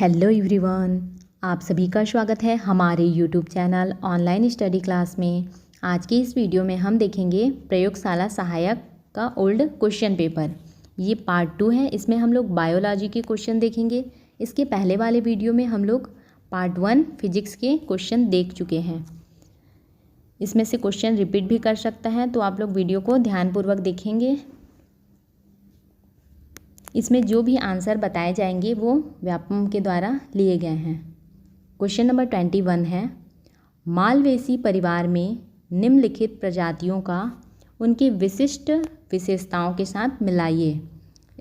Hello everyone, आप सभी का स्वागत है हमारे YouTube channel online study class में। आज की इस वीडियो में हम देखेंगे प्रयोगशाला सहायक का ओल्ड क्वेश्चन पेपर। ये पार्ट 2 है। इसमें हम लोग बायोलॉजी के क्वेश्चन देखेंगे। इसके पहले वाले वीडियो में हम लोग पार्ट 1 फिजिक्स के क्वेश्चन देख चुके हैं। इसमें से क्वेश्चन रिपीट भी कर सकता है, तो आप लोग वीडियो को ध्यानपूर्वक देखेंगे। इसमें जो भी आंसर बताए जाएंगे वो व्यापम के द्वारा लिए गए हैं। क्वेश्चन नंबर 21 है, मालवेसी परिवार में निम्नलिखित प्रजातियों का उनकी विशिष्ट विशेषताओं के साथ मिलाइए।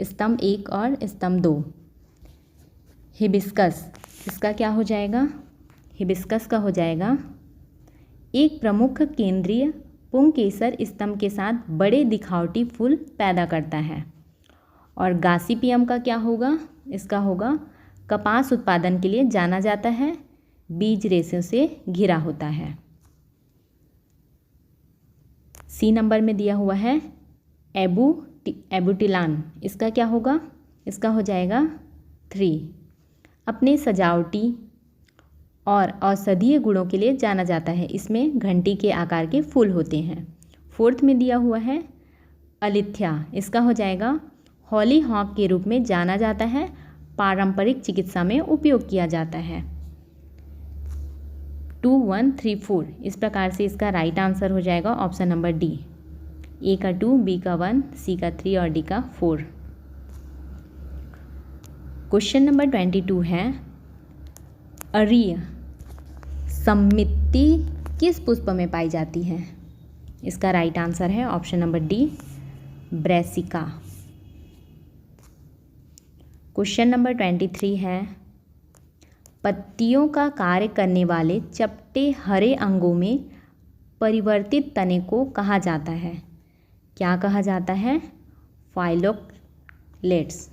स्तंभ 1 और स्तंभ 2। हिबिस्कस, इसका क्या हो जाएगा? हिबिस्कस का हो जाएगा एक प्रमुख केंद्रीय पुंकेसर स्तंभ के साथ बड़े दिखावटी फूल पैदा करता है। और गॉसिपियम का क्या होगा? इसका होगा कपास उत्पादन के लिए जाना जाता है, बीज रेशों से घिरा होता है। सी नंबर में दिया हुआ है एबुटिलान, इसका क्या होगा? इसका हो जाएगा 3। अपने सजावटी और औषधीय गुणों के लिए जाना जाता है। इसमें घंटी के आकार के फूल होते हैं। 4th में दिया हुआ है अलिथ्या, इसका हो जाएगा हॉली हॉक के रूप में जाना जाता है, पारंपरिक चिकित्सा में उपयोग किया जाता है। 2, 1, 3, 4। इस प्रकार से इसका राइट आंसर हो जाएगा ऑप्शन नंबर डी। ए का 2, बी का 1, सी का 3 और डी का 4। क्वेश्चन नंबर 22 है, अरीय सममिति किस पुष्प में पाई जाती है? इसका राइट आंसर है option number D, Brassica. Question number 23 है, पत्तियों का कार्य करने वाले चपटे हरे अंगों में परिवर्तित तने को कहा जाता है? क्या कहा जाता है? फाइलोक्लेट्स।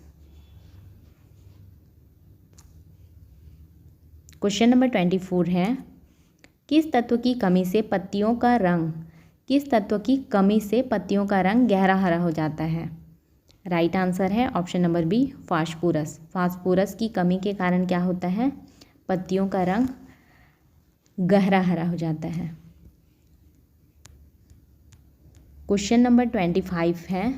क्वेश्चन नंबर 24 है, किस तत्व की कमी से पत्तियों का रंग गहरा हरा हो जाता है? राइट आंसर है option number B, phosphorus. Phosphorus की कमी के कारण क्या होता है? पत्तियों का रंग गहरा हरा हो जाता है। क्वेश्चन नंबर 25 है,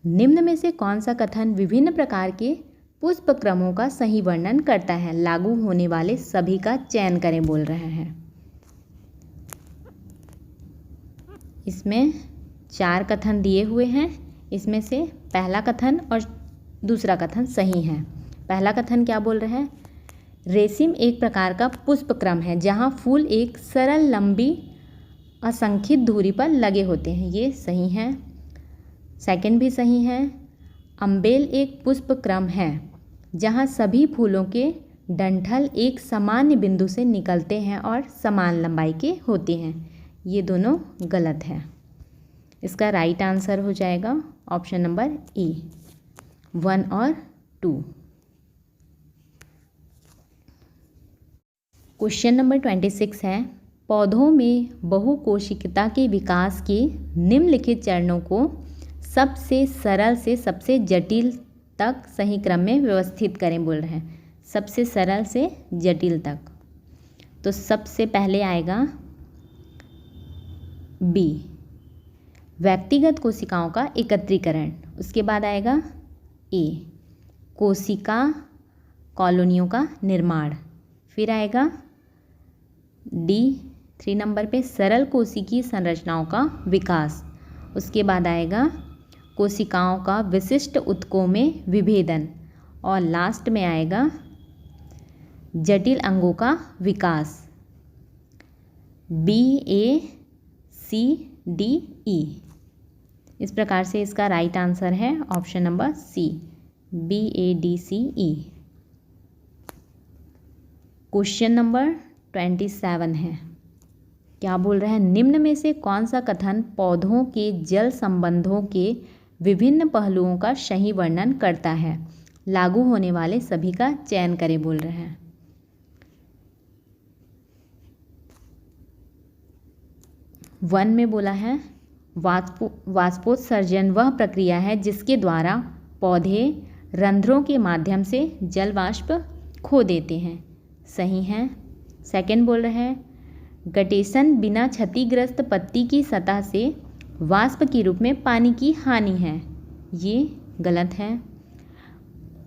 निम्न में से कौन सा कथन विभिन्न प्रकार के पुष्प क्रमों का सही वर्णन करता है? लागू होने वाले सभी का चयन करें बोल रहे हैं। इसमें 4 कथन दिए हुए हैं। इसमें से पहला कथन और दूसरा कथन सही है। पहला कथन क्या बोल रहे हैं? रेशम एक प्रकार का पुष्प क्रम है जहाँ फूल एक सरल लंबी असंख्यित दूरी पर लगे होते हैं, ये सही है। सेकंड भी सही है। अम्बेल एक पुष्प क्रम है जहाँ सभी फूलों के डंठल एक सामान्य बिंदु से निकलते हैं और समान लंबाई के होते हैं, ये दोनों गलत है। इसका राइट आंसर हो जाएगा ऑप्शन नंबर ए, 1 और 2। क्वेश्चन नंबर 26 है, पौधों में बहुकोशिकता के विकास के निम्नलिखित चरणों को सबसे सरल से सबसे जटिल तक सही क्रम में व्यवस्थित करें बोल रहे हैं। सबसे सरल से जटिल तक, तो सबसे पहले आएगा बी, व्यक्तिगत कोशिकाओं का एकत्रीकरण। उसके बाद आएगा ए, कोशिका कॉलोनियों का निर्माण। फिर आएगा डी, 3 नंबर पे सरल कोशिकीय संरचनाओं का विकास। उसके बाद आएगा कोशिकाओं का विशिष्ट ऊतकों में विभेदन। और लास्ट में आएगा जटिल अंगों का विकास। बी, ए, सी, डी, ई। इस प्रकार से इसका राइट आंसर है ऑप्शन नंबर सी, बी, ए, डी, सी, ई। क्वेश्चन नंबर 27 है, क्या बोल रहा है? निम्न में से कौन सा कथन पौधों के जल संबंधों के विभिन्न पहलुओं का सही वर्णन करता है? लागू होने वाले सभी का चयन करें बोल रहे हैं। वन में बोला है, वाष्पोत्सर्जन वह प्रक्रिया है जिसके द्वारा पौधे रंध्रों के माध्यम से जल वाष्प खो देते हैं, सही है। सेकंड बोल रहे हैं गटेशन बिना क्षतिग्रस्त पत्ती की सतह से वाष्प के रूप में पानी की हानि है, ये गलत है।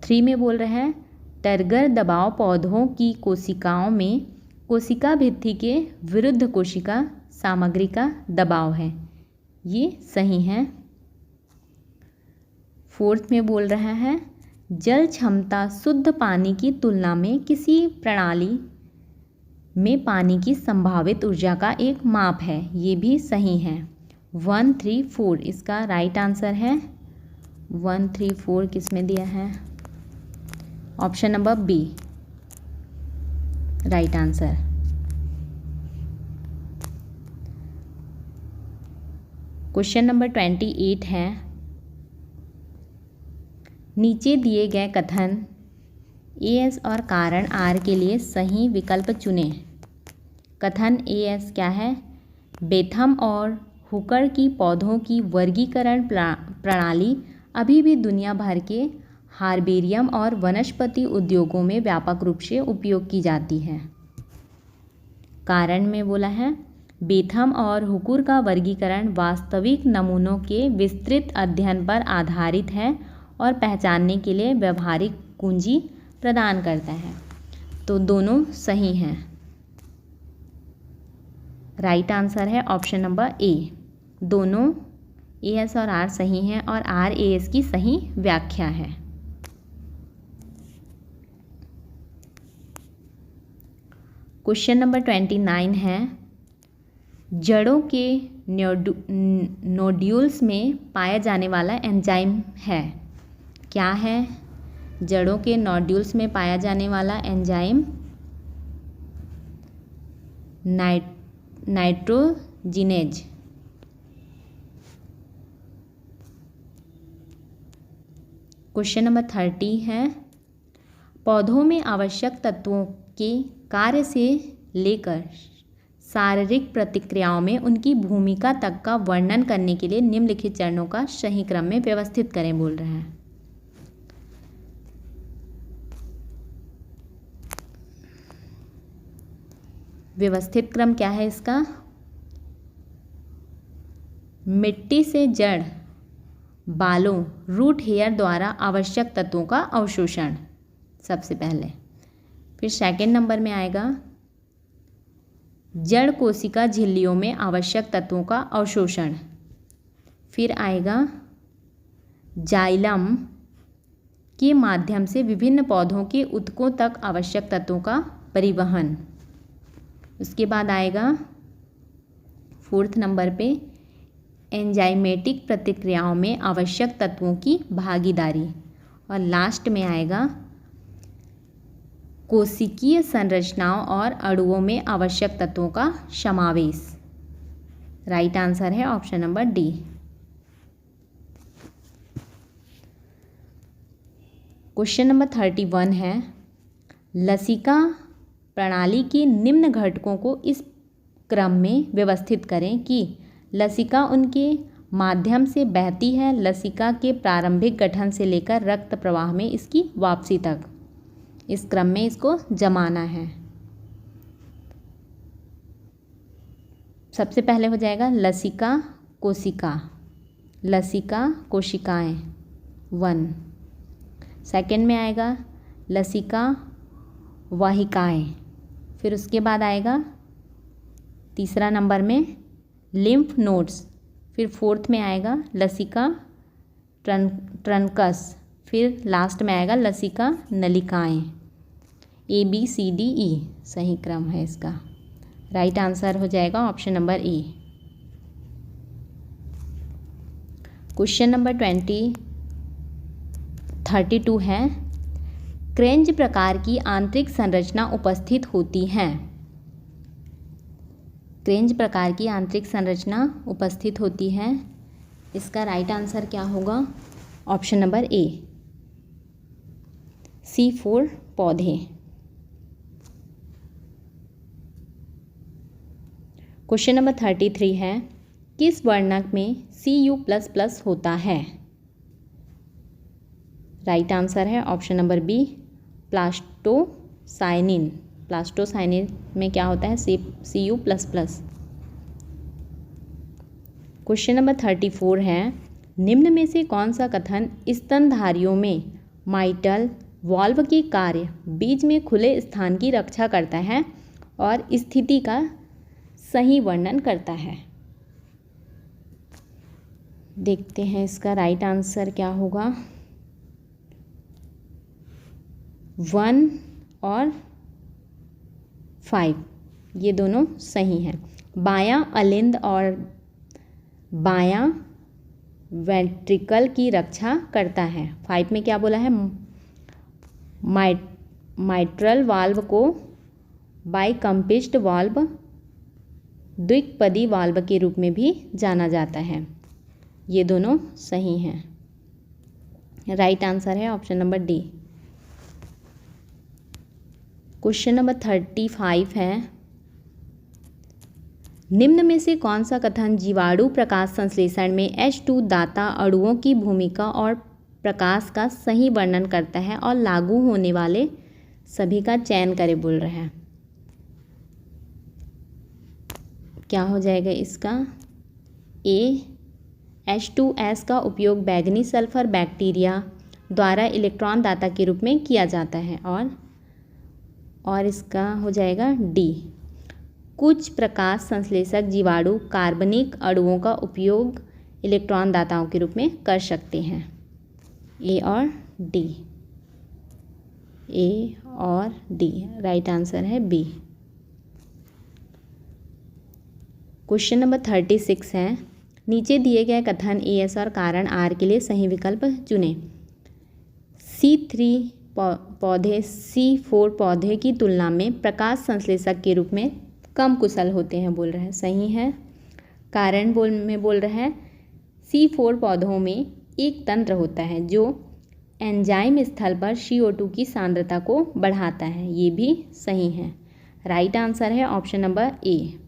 3 में बोल रहे हैं टर्गर दबाव पौधों की कोशिकाओं में कोशिका भित्ति के विरुद्ध कोशिका सामग्री का दबाव है, ये सही है। 4 में बोल रहा है जल क्षमता शुद्ध पानी की तुलना में किसी प्रणाली में पानी की संभावित ऊर्जा का एक माप है, ये भी सही है। 1, 3, 4 इसका राइट आंसर है। 1, 3, 4 किस में दिया है? Option number B right answer. Question number 28 है नीचे दिए गए कथन एस और कारण आर के लिए सही विकल्प चुनें। कथन एस क्या है? बेथम और हुकर की पौधों की वर्गीकरण प्रणाली अभी भी दुनिया भर के हार्बेरियम और वनस्पति उद्योगों में व्यापक रूप से उपयोग की जाती है। कारण में बोला है बेथम और हुकर का वर्गीकरण वास्तविक नमूनों के विस्तृत अध्ययन पर आधारित है और पहचानने के लिए व्यवहारिक कुंजी प्रदान करता है, तो दोनों सही हैं। राइट आंसर है ऑप्शन नंबर ए, दोनों एस और आर सही हैं और आर एस की सही व्याख्या है। क्वेश्चन नंबर 29 है जड़ों के नोड्यूल्स में पाया जाने वाला एंजाइम है, क्या है? जड़ों के नोड्यूल्स में पाया जाने वाला एंजाइम नाइट्रोजिनेज। क्वेश्चन नंबर 30 है पौधों में आवश्यक तत्वों के कार्य से लेकर शारीरिक प्रतिक्रियाओं में उनकी भूमिका तक का वर्णन करने के लिए निम्नलिखित चरणों का सही क्रम में व्यवस्थित करें बोल रहे हैं। व्यवस्थित क्रम क्या है इसका? मिट्टी से जड़ बालों रूट हेयर द्वारा आवश्यक तत्वों का अवशोषण सबसे पहले, फिर सेकंड नंबर में आएगा जड़ कोशिका झिल्लियों में आवश्यक तत्वों का अवशोषण, फिर आएगा जाइलम के माध्यम से विभिन्न पौधों के ऊतकों तक आवश्यक तत्वों का परिवहन, उसके बाद आएगा 4th नंबर पे एंजाइमेटिक प्रतिक्रियाओं में आवश्यक तत्वों की भागीदारी, और लास्ट में आएगा कोशिकीय संरचनाओं और अणुओं में आवश्यक तत्वों का समावेश। राइट आंसर है option number D. Question number 31 है लसिका प्रणाली के निम्न घटकों को इस क्रम में व्यवस्थित करें कि लसिका उनके माध्यम से बहती है, लसिका के प्रारंभिक गठन से लेकर रक्त प्रवाह में इसकी वापसी तक, इस क्रम में इसको जमाना है। सबसे पहले हो जाएगा लसिका कोशिका, लसिका कोशिकाएं 1, सेकंड में आएगा लसिका वाहिकाएं, फिर उसके बाद आएगा तीसरा नंबर में लिम्फ नोड्स, फिर 4th में आएगा लसिका ट्रंकस, फिर लास्ट में आएगा लसिका नलिकाएं। ABCDE सही क्रम है इसका। राइट आंसर हो जाएगा option number A. Question number 32 है क्रेंज प्रकार की आंतरिक संरचना उपस्थित होती है, क्रेंज प्रकार की आंतरिक संरचना उपस्थित होती है, इसका राइट आंसर क्या होगा? ऑप्शन नंबर ए C4 पौधे। क्वेश्चन नंबर 33 है किस वर्णक में Cu++ होता है? राइट आंसर है option number B plasto plastocyanin. Plastocyanin में क्या होता है? Cu++। क्वेश्चन नंबर 34 है, निम्न में से कौन सा कथन स्तनधारियों में माइटल वाल्व की कार्य बीज में खुले स्थान की रक्षा करता है और स्थिति का सही वर्णन करता है? देखते हैं इसका राइट आंसर क्या होगा। 1 और 5 ये दोनों सही हैं। बायां अलिंद और बायां वेंट्रिकल की रक्षा करता है। 5 में क्या बोला है? माइट्रल वाल्व को बाइकम्पिस्ड वाल्व, द्विपदी वाल्व के रूप में भी जाना जाता है। ये दोनों सही हैं। राइट आंसर है option number D. Question number 35 है, निम्न में से कौन सा कथन जीवाणु प्रकाश संश्लेषण में H2 दाता अणुओं की भूमिका और प्रकाश का सही वर्णन करता है और लागू होने वाले सभी का चयन करे बोल रहे हैं? क्या हो जाएगा इसका? ए, H2S का उपयोग बैंगनी सल्फर बैक्टीरिया द्वारा इलेक्ट्रॉन दाता के रूप में किया जाता है। और इसका हो जाएगा डी, कुछ प्रकाश संश्लेषक जीवाणु कार्बनिक अणुओं का उपयोग इलेक्ट्रॉन दाताओं के रूप में कर सकते हैं। ए और डी, ए और डी। राइट आंसर है बी। क्वेश्चन नंबर 36 है, नीचे दिए गए कथन एस और कारण आर के लिए सही विकल्प चुनें। C3 पौधे C4 पौधे की तुलना में प्रकाश संश्लेषक के रूप में कम कुशल होते हैं बोल रहे हैं। सही है। कारण बोल रहे हैं C4 पौधों में एक तंत्र होता है जो एंजाइम स्थल पर CO2 की सांद्रता को बढ़ाता है। ये भी सही है। राइट आंसर है ऑप्शन नंबर ए।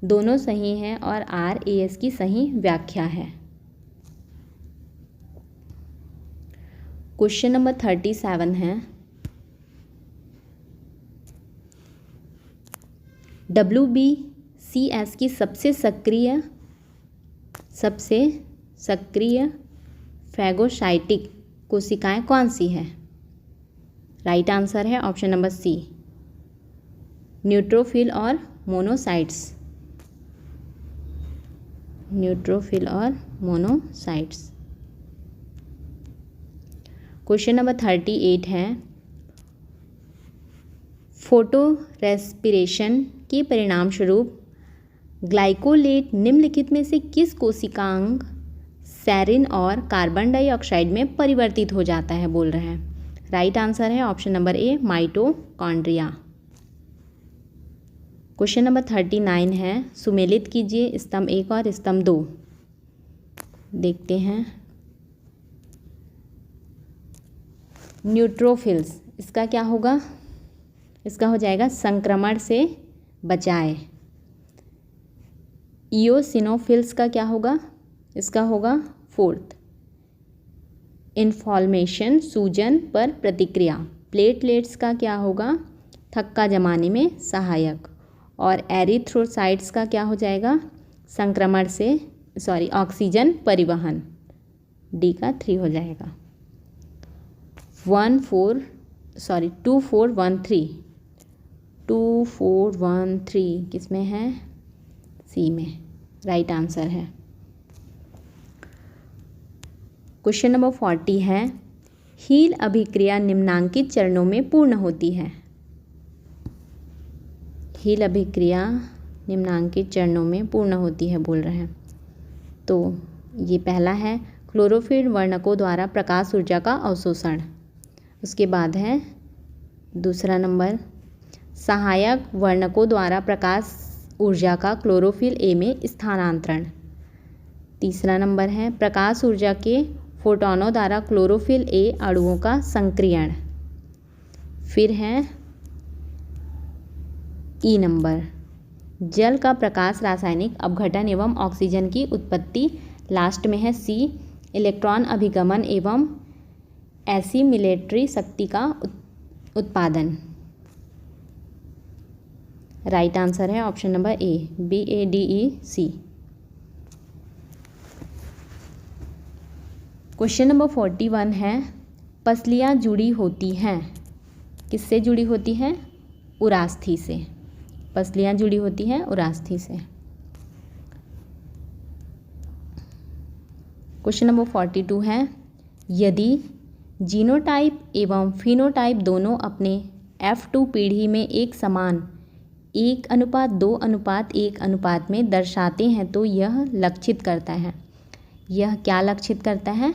दोनों सही हैं और RAS की सही व्याख्या है। क्वेश्चन नंबर 37 है, WBCS की सबसे सक्रिय फैगोसाइटिक कोशिकाएं कौन सी है? राइट आंसर है ऑप्शन नंबर सी, न्यूट्रोफिल और मोनोसाइट्स। न्यूट्रोफिल और मोनोसाइट्स। क्वेश्चन नंबर 38 है, फोटो रेस्पिरेशन के परिणाम स्वरूप ग्लाइकोलेट निम्नलिखित में से किस कोशिकांग सेरिन और कार्बन डाइऑक्साइड में परिवर्तित हो जाता है बोल रहे हैं? राइट आंसर है option number A, mitochondria. Question number 39 है, सुमेलित कीजिए स्तंभ 1 और स्तंभ 2। देखते हैं। न्यूट्रोफिल्स, इसका क्या होगा? इसका हो जाएगा संक्रमण से बचाए। इओसिनोफिल्स का क्या होगा? इसका होगा 4th, इन्फॉल्मेशन, सूजन पर प्रतिक्रिया। प्लेटलेट्स का क्या होगा? थक्का जमाने में सहायक। और एरिथ्रोसाइट्स का क्या हो जाएगा? संक्रमण से ऑक्सीजन परिवहन। डी का 3 हो जाएगा। 2413 किसमें है? सी में। राइट आंसर है। क्वेश्चन नंबर 40 है, हील अभिक्रिया निम्नांकित चरणों में पूर्ण होती है। हील अभिक्रिया निम्नांकित चरणों में पूर्ण होती है बोल रहे हैं। तो ये पहला है क्लोरोफिल वर्णकों द्वारा प्रकाश ऊर्जा का अवशोषण। उसके बाद है दूसरा नंबर सहायक वर्णकों द्वारा प्रकाश ऊर्जा का क्लोरोफिल ए में स्थानांतरण। तीसरा नंबर है प्रकाश ऊर्जा के फोटोनों द्वारा क्लोरोफिल ए अणुओं का संक्रियण। फिर है ई नंबर जल का प्रकाश रासायनिक अपघटन एवं ऑक्सीजन की उत्पत्ति। लास्ट में है सी इलेक्ट्रॉन अभिगमन एवं एसिमिलेटरी शक्ति का उत्पादन। राइट आंसर है option number A, BADEC। Question number 41 है, पसलियाँ जुड़ी होती हैं, किससे जुड़ी होती हैं? उरास्थी से। पसलियाँ जुड़ी होती हैं उरास्थी से। क्वेश्चन नंबर 42 है, यदि जीनोटाइप एवं फिनोटाइप दोनों अपने F2 पीढ़ी में एक समान 1:2:1 अनुपात में दर्शाते हैं तो यह लक्षित करता है। यह क्या लक्षित करता है?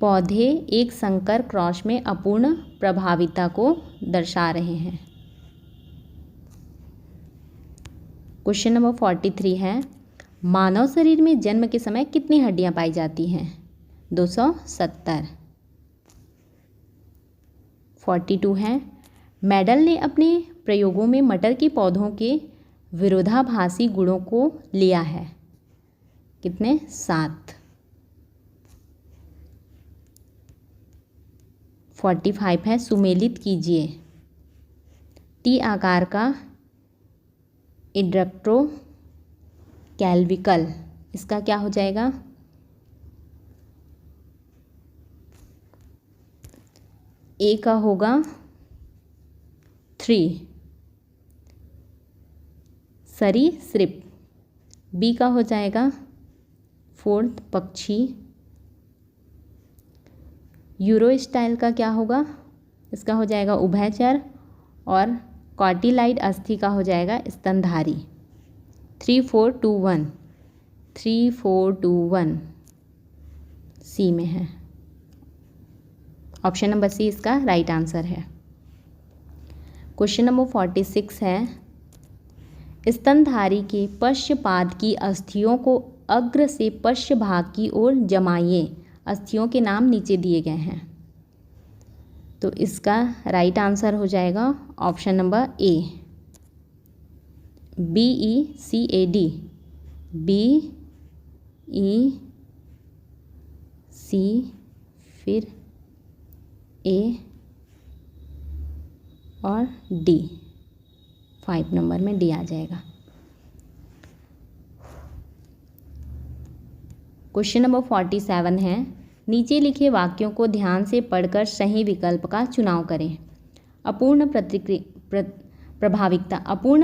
पौधे एक संकर क्रॉस में अपूर्ण प्रभाविता को दर्शा रहे हैं। क्वेश्चन नंबर 43 है, मानव शरीर में जन्म के समय कितनी हड्डियां पाई जाती हैं? 270। 42 है, मेडल ने अपने प्रयोगों में मटर के पौधों के विरोधाभासी गुणों को लिया है, कितने? 7। 45 है, सुमेलित कीजिए टी आकार का इड्रेक्ट्रो कैल्विकल, इसका क्या हो जाएगा? ए का होगा 3, सरीसृप। बी का हो जाएगा 4 पक्षी। यूरो स्टाइल का क्या होगा? इसका हो जाएगा उभयचर। और कॉटिलाइड अस्थि का हो जाएगा स्तनधारी। 3 4 2 1 3 4 2 1 सी में है। ऑप्शन नंबर सी इसका राइट आंसर है। क्वेश्चन नंबर 46 है, स्तनधारी के पश्चपाद की अस्थियों को अग्र से पश्च भाग की ओर जमाइए। अस्थियों के नाम नीचे दिए गए हैं, तो इसका राइट आंसर हो जाएगा option number A, BECAD। BEC फिर ए और डी, 5 नंबर में डी आ जाएगा। क्वेश्चन नंबर 47 है, नीचे लिखे वाक्यों को ध्यान से पढ़कर सही विकल्प का चुनाव करें। अपूर्ण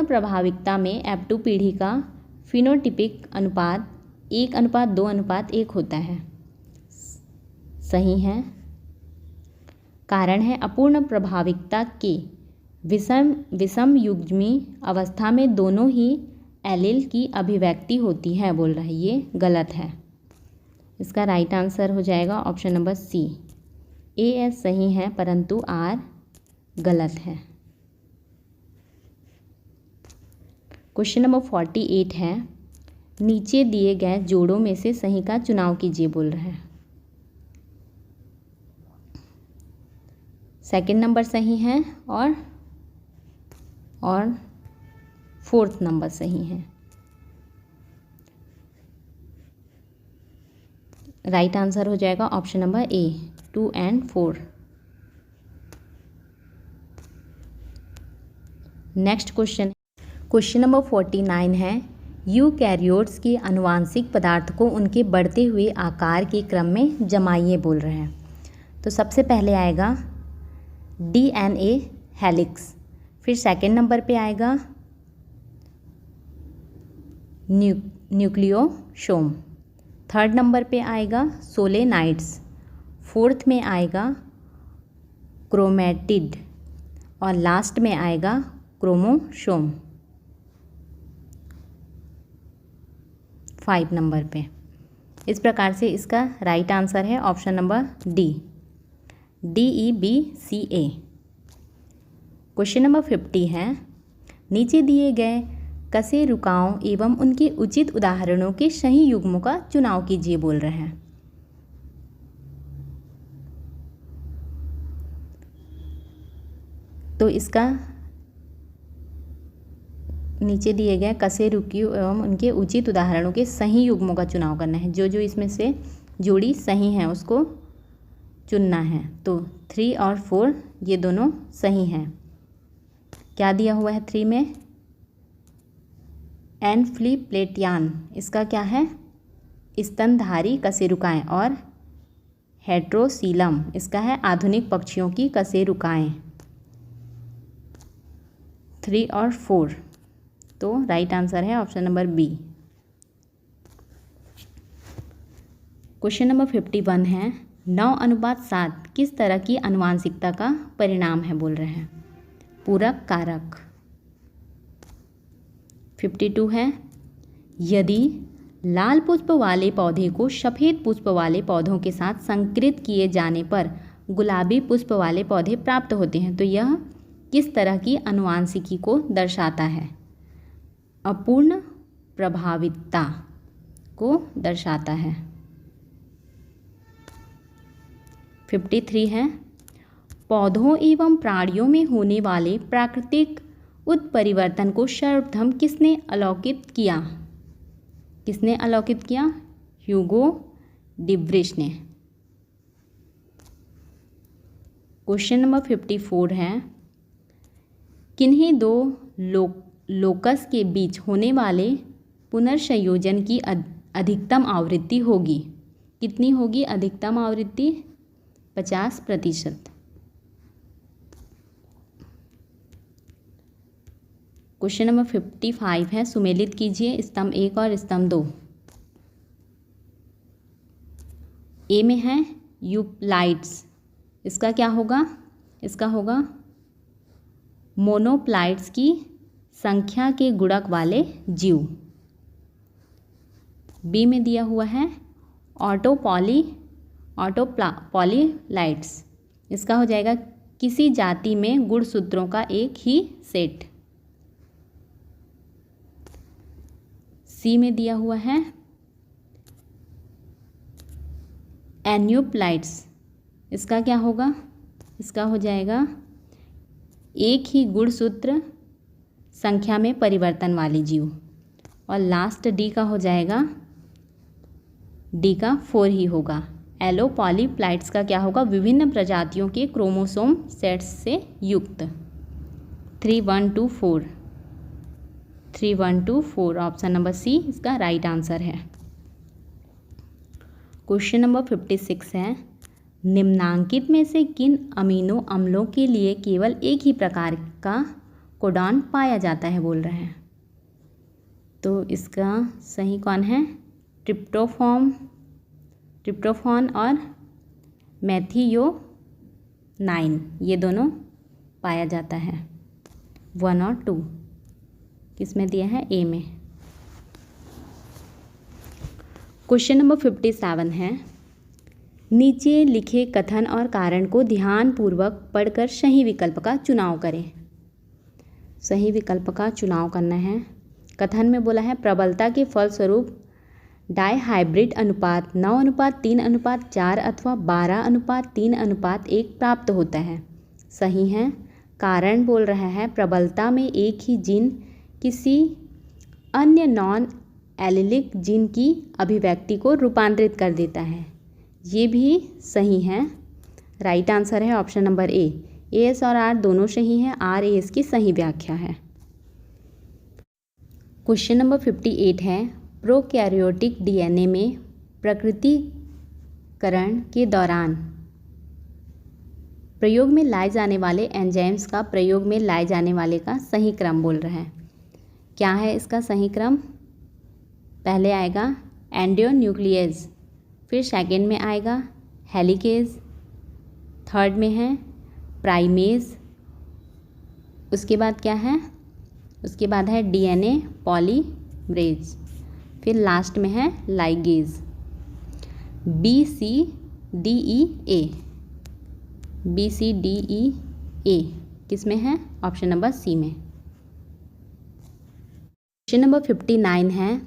प्रभाविकता में F2 पीढ़ी का फिनोटिपिक अनुपात 1:2:1 होता है, सही है। कारण है, अपूर्ण प्रभाविकता के विषम युग्मी अवस्था में दोनों ही एलील की अभिव्यक्ति होती है, बोल रहा है, ये गलत है। इसका राइट आंसर हो जाएगा ऑप्शन नंबर सी, AS सही है परंतु R गलत है। क्वेश्चन नंबर 48 है, नीचे दिए गए जोड़ों में से सही का चुनाव कीजिए, बोल रहा है। सेकंड नंबर सही है और 4th नंबर सही है। राइट आंसर हो जाएगा ऑप्शन नंबर ए, 2 और 4। नेक्स्ट क्वेश्चन नंबर 49 है, यूकैरियोट्स के आनुवांशिक पदार्थ को उनके बढ़ते हुए आकार के क्रम में जमाइए, बोल रहे हैं। तो सबसे पहले आएगा DNA हेलिक्स, फिर सेकंड नंबर पे आएगा न्यूक्लियोसोम, थर्ड नंबर पे आएगा सोलेनाइड्स, फोर्थ में आएगा क्रोमेटिड और लास्ट में आएगा क्रोमोसोम 5 नंबर पे। इस प्रकार से इसका राइट आंसर है option number D, DEBCA। Question number 50 है, नीचे दिए गए कशेरुकाओं एवं उनके उचित उदाहरणों के सही युग्मों का चुनाव कीजिए, बोल रहे हैं। तो इसका नीचे दिए गए कशेरुकियों एवं उनके उचित उदाहरणों के सही युग्मों का चुनाव करना है। जो इसमें से जोड़ी सही है उसको चुनना है। तो 3 और 4 ये दोनों सही हैं। क्या दिया हुआ है 3 में? एनफ्लीप्लेटियान, इसका क्या है? स्तनधारी कशेरुकाएँ। और हेट्रोसीलम, इसका है आधुनिक पक्षियों की कशेरुकाएँ। 3 और 4, तो राइट आंसर है option number B. Question number 51 है 9:7 किस तरह की आनुवांशिकता का परिणाम है बोल रहे हैं? पूरक कारक। 52 है यदि लाल पुष्प वाले पौधे को सफ़ेद पुष्प वाले पौधों के साथ संकरित किए जाने पर गुलाबी पुष्प वाले पौधे प्राप्त होते हैं, तो यह किस तरह की आनुवांशिकी को दर्शाता है? अपूर्ण प्रभावितता को दर्शाता है। 53 है पौधों एवं प्राणियों में होने वाले प्राकृतिक उत्परिवर्तन को सर्वप्रथम किसने अवलोकित किया? किसने अवलोकित किया? ह्यूगो डिब्रिश ने। क्वेश्चन नंबर 54 है किन्हीं दो लोकस के बीच होने वाले पुनर्संयोजन की अधिकतम आवृत्ति होगी? कितनी होगी अधिकतम आवृत्ति? 50%। क्वेश्चन नंबर 55 है सुमेलित कीजिए स्तंभ 1 और स्तंभ 2। ए में है यूप्लाइड्स, इसका क्या होगा? इसका होगा मोनोप्लाइड्स की संख्या के गुणक वाले जीव। बी में दिया हुआ है ऑटोपॉलीलाइट्स, इसका हो जाएगा किसी जाति में गुणसूत्रों का एक ही सेट। सी में दिया हुआ है एन्यूप्लाइट्स, इसका क्या होगा? इसका हो जाएगा एक ही गुणसूत्र संख्या में परिवर्तन वाली जीव। और लास्ट डी का हो जाएगा, डी का 4 ही होगा। एलोपॉलीप्लाइट्स का क्या होगा? विभिन्न प्रजातियों के क्रोमोसोम सेट्स से युक्त। 3 1 2 4, 3 1 2 4 ऑप्शन नंबर सी इसका राइट आंसर है। क्वेश्चन नंबर 56 है निम्नांकित में से किन अमीनो अम्लों के लिए केवल एक ही प्रकार का कोडॉन पाया जाता है बोल रहे हैं? तो इसका सही कौन है? ट्रिप्टोफॉन और मेथियोनाइन, ये दोनों पाया जाता है। 1 और 2 किस में दिया है? ए में। क्वेश्चन नंबर 57 है नीचे लिखे कथन और कारण को ध्यानपूर्वक पढ़कर सही विकल्प का चुनाव करें। सही विकल्प का चुनाव करना है। कथन में बोला है प्रबलता के फलस्वरूप डायहाइब्रिड अनुपात 9:3:4 अथवा 12:3:1 प्राप्त होता है। सही है। कारण बोल रहा है प्रबलता में एक ही जीन किसी अन्य नॉन एलिलिक जीन की अभिव्यक्ति को रूपांतरित कर देता है, ये भी सही है। राइट आंसर है ऑप्शन नंबर ए। एस और आर दोनों सही हैं, आर एस की सही व्याख्या है। क्वेश्चन नंबर 58 है प्रोकैरियोटिक डीएनए में प्रकृतिकरण के दौरान प्रयोग में लाए जाने वाले एंजाइम्स का प्रयोग में लाए जाने वाले का सही क्रम बोल रहा है। क्या है इसका सही क्रम? पहले आएगा एंडोन्यूक्लियस, फिर सेकंड में आएगा हेलिकेज, थर्ड में है प्राइमेज, उसके बाद क्या है? उसके बाद है डीएनए पॉलीमरेज, फिर लास्ट में है लाइगेज। BCDEA, BCDEA किस में है? ऑप्शन नंबर सी में। क्वेश्चन नंबर 59 है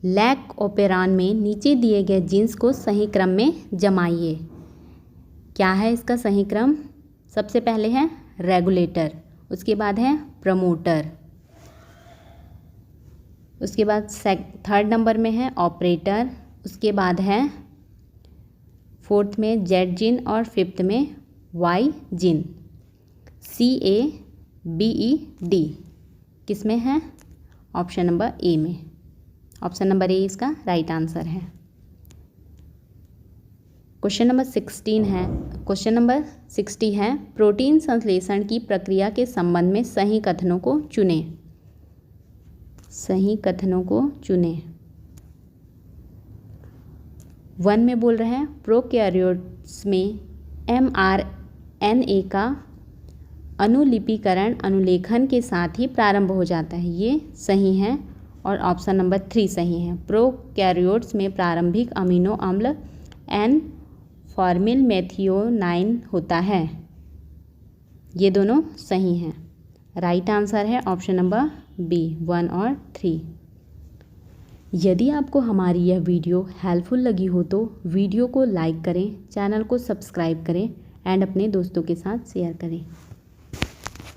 लैक ओपेरॉन में नीचे दिए गए जीन्स को सही क्रम में जमाइए। क्या है इसका सही क्रम? सबसे पहले है रेगुलेटर, उसके बाद है प्रमोटर, उसके बाद थर्ड नंबर में है ऑपरेटर, उसके बाद है फोर्थ में जेड जीन और फिफ्थ में वाई जीन। CA BED किस में है? ऑप्शन नंबर ए में। ऑप्शन नंबर ए इसका राइट आंसर है। क्वेश्चन नंबर 60 है प्रोटीन संश्लेषण की प्रक्रिया के संबंध में सही कथनों को चुनें। सही कथनों को चुनें। 1 में बोल रहे हैं प्रोकैरियोट्स में mRNA का अनुलिपिकरण अनुलेखन के साथ ही प्रारंभ हो जाता है, ये सही है और ऑप्शन नंबर 3 सही है। प्रोकैरियोट्स में प्रारंभिक अमीनो अम्ल N फॉर्मिल मेथियोनाइन होता है, ये दोनों सही हैं। राइट आंसर है ऑप्शन नंबर बी 1 और 3। यदि आपको हमारी यह वीडियो हेल्पफुल लगी हो तो वीडियो को लाइक करें, चैनल को सब्सक्राइब करें एंड अपने दोस्तों के साथ शेयर करें।